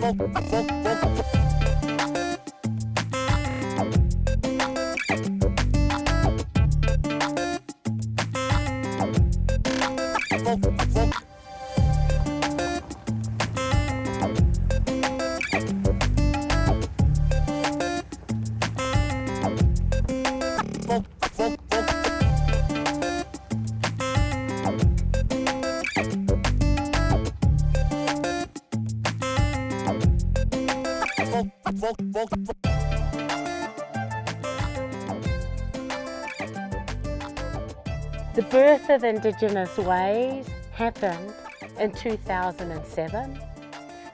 The birth of Indigenous Ways happened in 2007.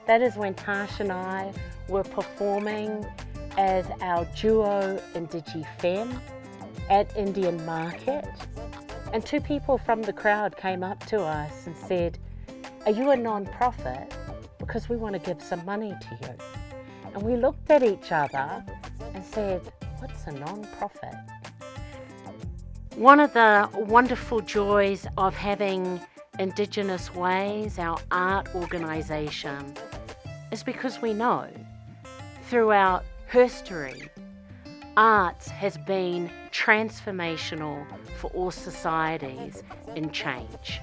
That is when Tash and I were performing as our duo IndigenousWays at Indian Market. And two people from the crowd came up to us and said, "Are you a non-profit? Because we want to give some money to you." And we looked at each other and said, "What's a non-profit?" One of the wonderful joys of having Indigenous Ways, our art organisation, is because we know throughout history, arts has been transformational for all societies in change.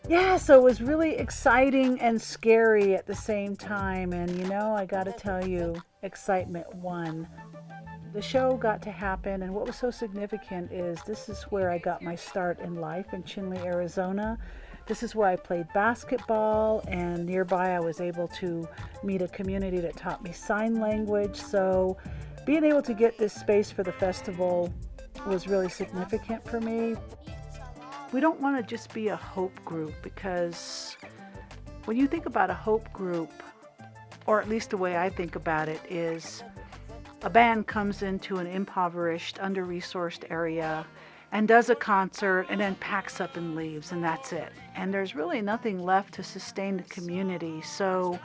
Yeah, so it was really exciting and scary at the same time. And you know, I got to tell you, excitement won. The show got to happen, and what was so significant is this is where I got my start in life in Chinle, Arizona. This is where I played basketball, and nearby I was able to meet a community that taught me sign language. So being able to get this space for the festival was really significant for me. We don't want to just be a hope group, because when you think about a hope group, or at least the way I think about it, is a band comes into an impoverished, under-resourced area and does a concert and then packs up and leaves, and that's it. And there's really nothing left to sustain the community. So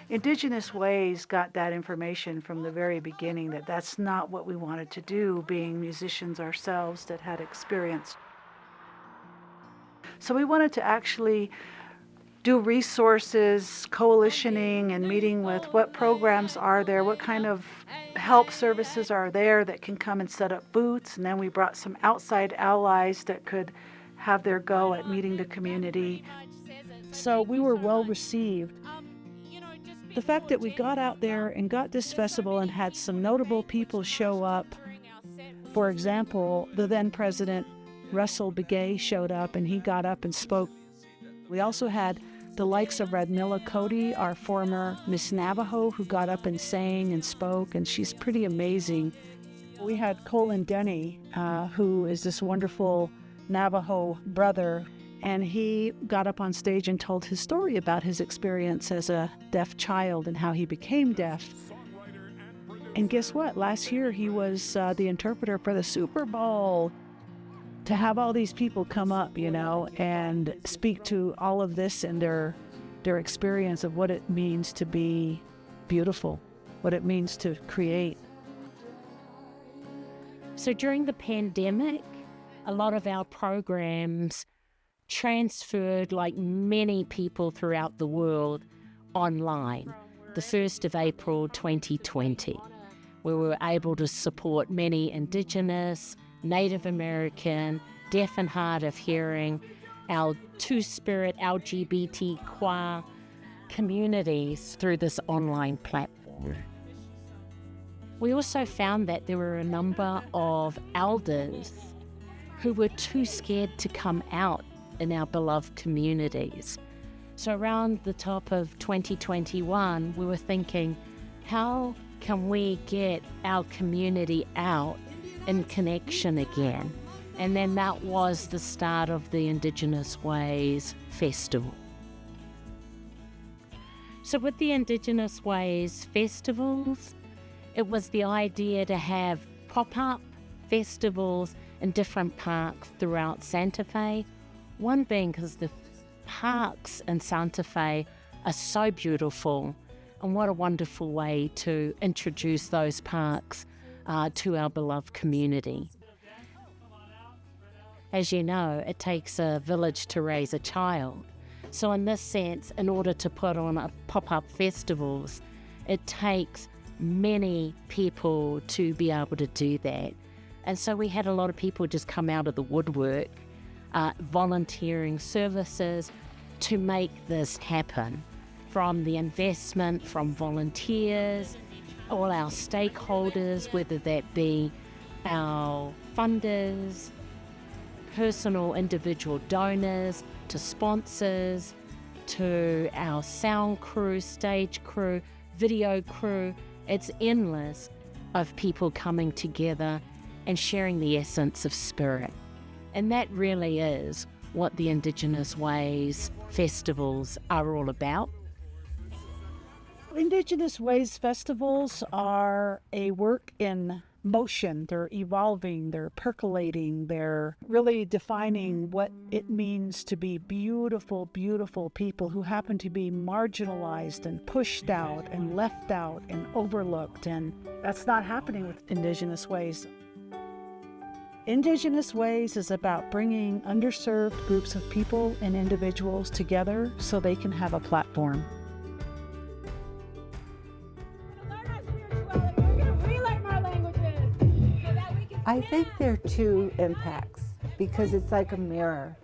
Indigenous Ways got that information from the very beginning, that that's not what we wanted to do, being musicians ourselves that had experience. So we wanted to actually do resources, coalitioning, and meeting with what programs are there, what kind of help services are there that can come and set up booths. And then we brought some outside allies that could have their go at meeting the community. So we were well received. The fact that we got out there and got this festival and had some notable people show up. For example, the then president, Russell Begay, showed up, and he got up and spoke. We also had the likes of Radmilla Cody, our former Miss Navajo, who got up and sang and spoke, and she's pretty amazing. We had Colin Denny, who is this wonderful Navajo brother, and he got up on stage and told his story about his experience as a deaf child and how he became deaf. And guess what? Last year he was the interpreter for the Super Bowl. To have all these people come up, you know, and speak to all of this and their experience of what it means to be beautiful, what it means to create. So during the pandemic, a lot of our programs transferred, like many people throughout the world, online. The 1st of April 2020, we were able to support many Indigenous, Native American, deaf and hard of hearing, our two-spirit LGBTQ communities through this online platform. We also found that there were a number of elders who were too scared to come out in our beloved communities. So around the top of 2021, we were thinking, how can we get our community out in connection again? And then that was the start of the Indigenous Ways Festival. So with the Indigenous Ways Festivals, it was the idea to have pop-up festivals in different parks throughout Santa Fe. One being because the parks in Santa Fe are so beautiful, and what a wonderful way to introduce those parks to our beloved community. As you know, it takes a village to raise a child. So in this sense, in order to put on a pop-up festivals, it takes many people to be able to do that. And so we had a lot of people just come out of the woodwork, volunteering services to make this happen. From the investment, from volunteers, all our stakeholders, whether that be our funders, personal individual donors, to sponsors, to our sound crew, stage crew, video crew. It's endless of people coming together and sharing the essence of spirit. And that really is what the Indigenous Ways festivals are all about. Indigenous Ways festivals are a work in motion. They're evolving, they're percolating, they're really defining what it means to be beautiful, beautiful people who happen to be marginalized and pushed out and left out and overlooked. And that's not happening with Indigenous Ways. Indigenous Ways is about bringing underserved groups of people and individuals together so they can have a platform. I think there are two impacts because it's like a mirror.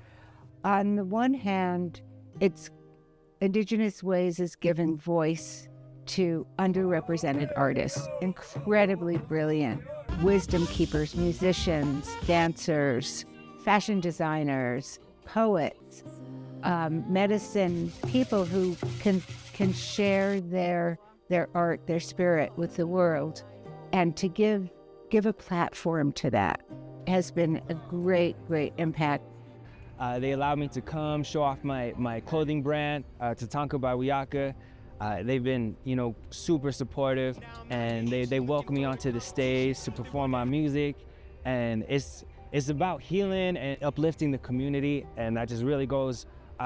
On the one hand, it's Indigenous Ways is giving voice to underrepresented artists, incredibly brilliant wisdom keepers, musicians, dancers, fashion designers, poets, medicine people who can share their art, their spirit with the world, and to give a platform to that has been a great impact. They allowed me to come show off my clothing brand, Tatanka by Wiyaka. They've been, super supportive, and they welcome me onto the stage to perform my music. And it's about healing and uplifting the community, and that just really goes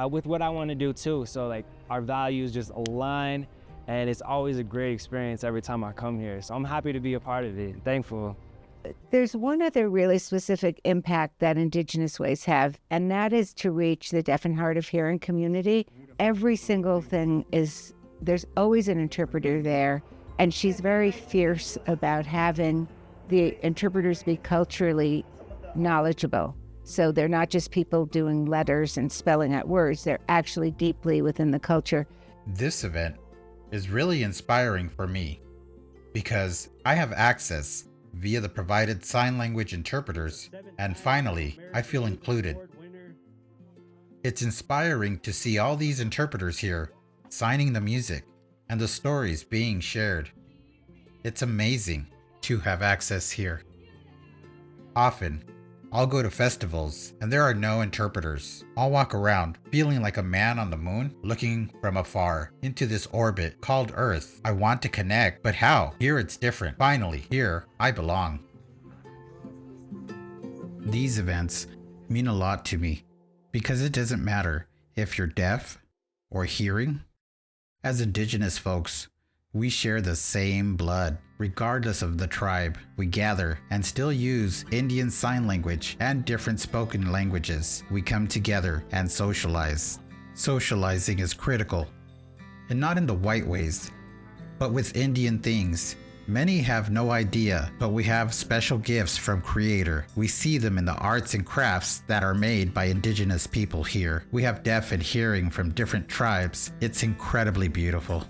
with what I want to do too. So like our values just align, and it's always a great experience every time I come here. So I'm happy to be a part of it, thankful. There's one other really specific impact that Indigenous Ways have, and that is to reach the deaf and hard of hearing community. Every single thing there's always an interpreter there, and she's very fierce about having the interpreters be culturally knowledgeable. So they're not just people doing letters and spelling out words, they're actually deeply within the culture. This event is really inspiring for me because I have access via the provided sign language interpreters, and finally, I feel included. It's inspiring to see all these interpreters here signing the music and the stories being shared. It's amazing to have access here. Often, I'll go to festivals and there are no interpreters. I'll walk around feeling like a man on the moon, looking from afar into this orbit called Earth. I want to connect, but how? Here it's different. Finally, here I belong. These events mean a lot to me because it doesn't matter if you're deaf or hearing. As Indigenous folks, we share the same blood. Regardless of the tribe, we gather and still use Indian Sign Language and different spoken languages. We come together and socialize. Socializing is critical, and not in the white ways, but with Indian things. Many have no idea, but we have special gifts from Creator. We see them in the arts and crafts that are made by Indigenous people here. We have deaf and hearing from different tribes. It's incredibly beautiful.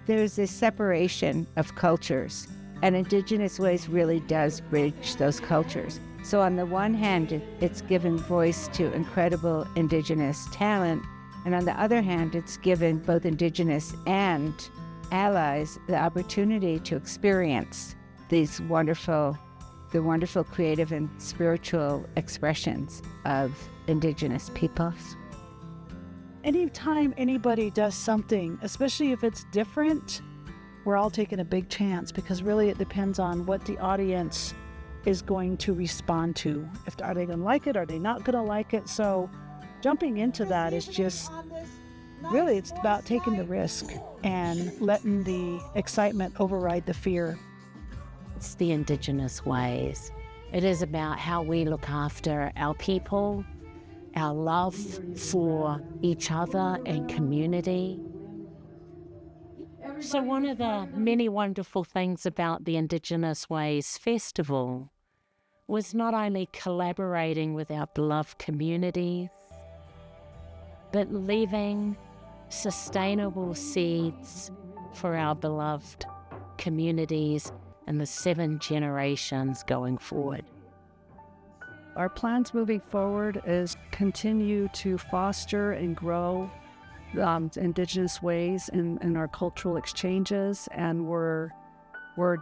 There's this separation of cultures, and Indigenous Ways really does bridge those cultures. So on the one hand, it's giving voice to incredible Indigenous talent, and on the other hand, it's giving both Indigenous and allies the opportunity to experience these the wonderful creative and spiritual expressions of Indigenous peoples. Anytime anybody does something, especially if it's different, we're all taking a big chance because really it depends on what the audience is going to respond to. Are they going to like it? Are they not going to like it? So jumping into that is just, really it's about taking the risk and letting the excitement override the fear. It's the Indigenous Ways. It is about how we look after our people, our love for each other and community. So one of the many wonderful things about the Indigenous Ways Festival was not only collaborating with our beloved communities, but leaving sustainable seeds for our beloved communities and the 7 generations going forward. Our plans moving forward is continue to foster and grow Indigenous ways in our cultural exchanges, and we're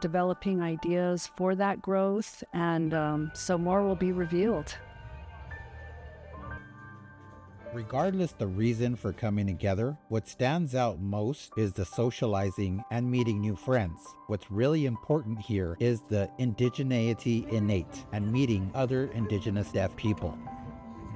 developing ideas for that growth, and so more will be revealed. Regardless the reason for coming together, what stands out most is the socializing and meeting new friends. What's really important here is the indigeneity innate and meeting other Indigenous deaf people.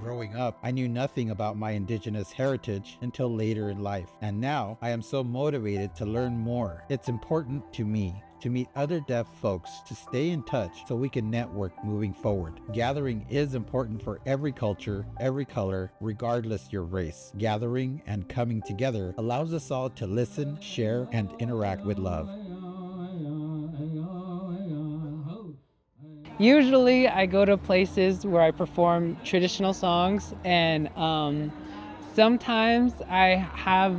Growing up, I knew nothing about my Indigenous heritage until later in life, and now I am so motivated to learn more. It's important to me to meet other deaf folks, to stay in touch so we can network moving forward. Gathering is important for every culture, every color, regardless your race. Gathering and coming together allows us all to listen, share, and interact with love. Usually I go to places where I perform traditional songs, and sometimes I have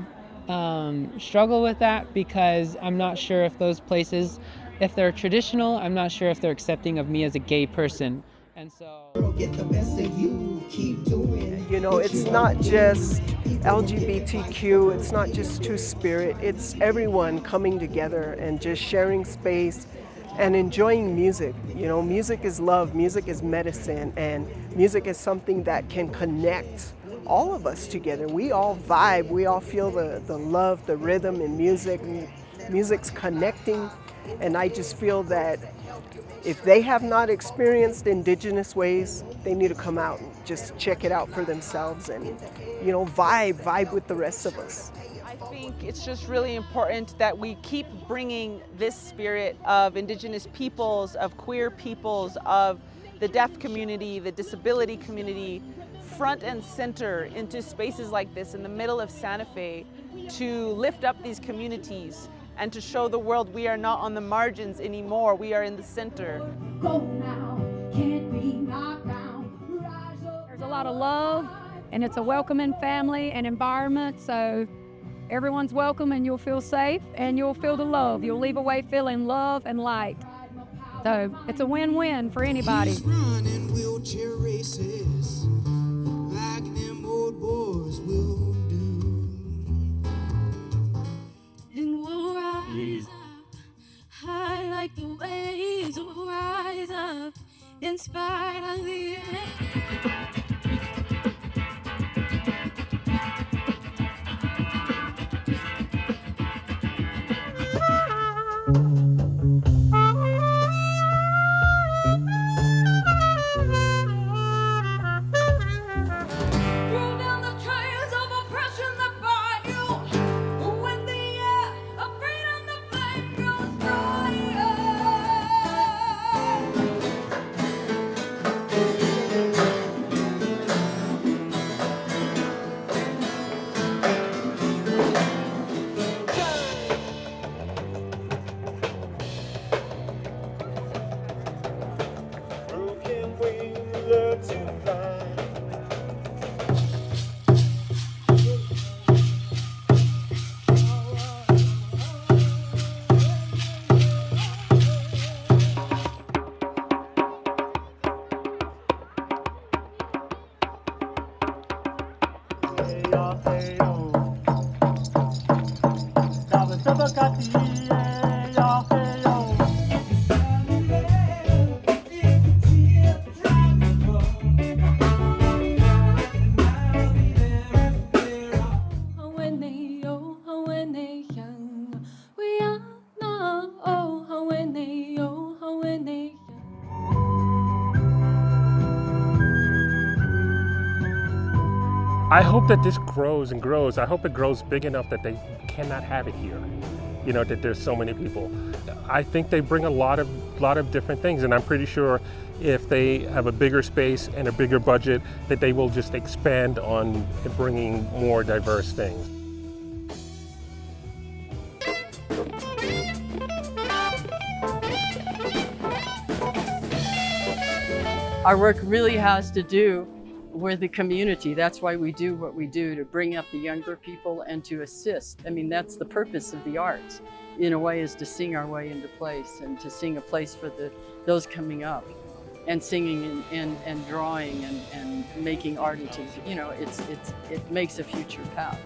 struggle with that because I'm not sure if those places, if they're traditional, I'm not sure if they're accepting of me as a gay person. And so you know, it's not just LGBTQ, it's not just Two-Spirit, it's everyone coming together and just sharing space and enjoying music. You know, music is love, music is medicine, and music is something that can connect all of us together. We all vibe, we all feel the love, the rhythm in music. Music's connecting, and I just feel that if they have not experienced Indigenous ways, they need to come out and just check it out for themselves and, you know, vibe with the rest of us. I think it's just really important that we keep bringing this spirit of Indigenous peoples, of queer peoples, of the deaf community, the disability community, front and center into spaces like this in the middle of Santa Fe to lift up these communities and to show the world we are not on the margins anymore, we are in the center. There's a lot of love, and it's a welcoming family and environment, so everyone's welcome and you'll feel safe and you'll feel the love. You'll leave away feeling love and light. So it's a win-win for anybody. He's running wheelchair races like them old boys will do. And we'll rise up high like the waves will rise up in spite of the I hope that this grows and grows. I hope it grows big enough that they cannot have it here. You know, that there's so many people. I think they bring a lot of lot of different things, and I'm pretty sure if they have a bigger space and a bigger budget, that they will just expand on bringing more diverse things. Our work really has to do with the community. That's why we do what we do, to bring up the younger people and to assist. I mean, that's the purpose of the arts, in a way, is to sing our way into place and to sing a place for those coming up, and singing and drawing and making art into, you know, it makes a future path.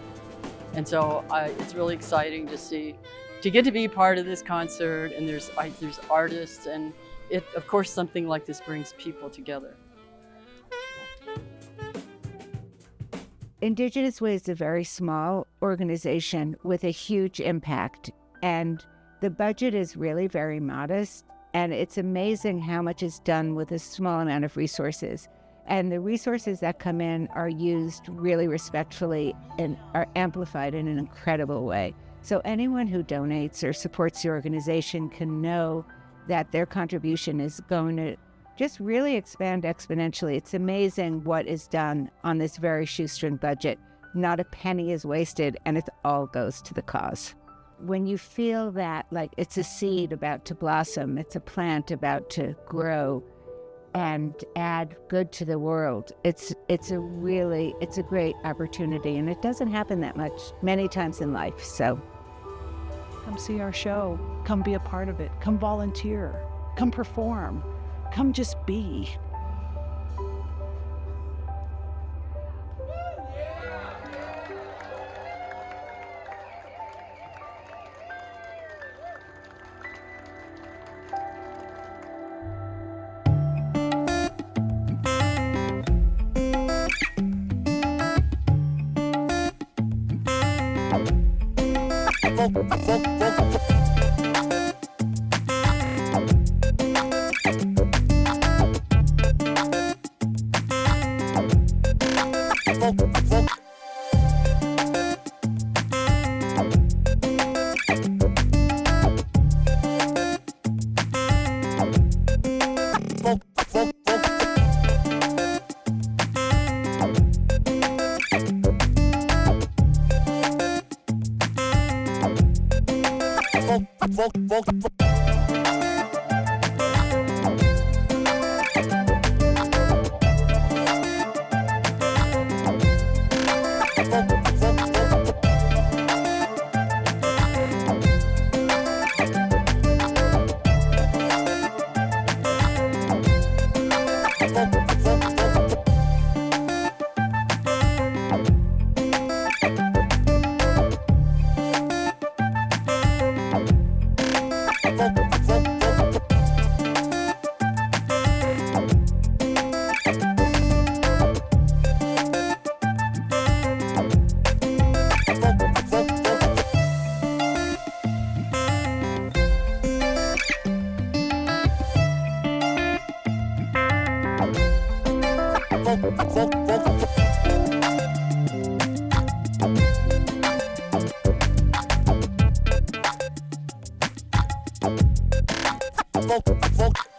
And so it's really exciting to get to be part of this concert, and there's artists, and of course, something like this brings people together. Indigenous Ways is a very small organization with a huge impact, and the budget is really very modest, and it's amazing how much is done with a small amount of resources. And the resources that come in are used really respectfully and are amplified in an incredible way. So anyone who donates or supports the organization can know that their contribution is going to just really expand exponentially. It's amazing what is done on this very shoestring budget. Not a penny is wasted, and it all goes to the cause. When you feel that, like, it's a seed about to blossom, it's a plant about to grow and add good to the world, it's a great opportunity, and it doesn't happen that many times in life. So come see our show, come be a part of it, come volunteer, come perform, come just be. Folk.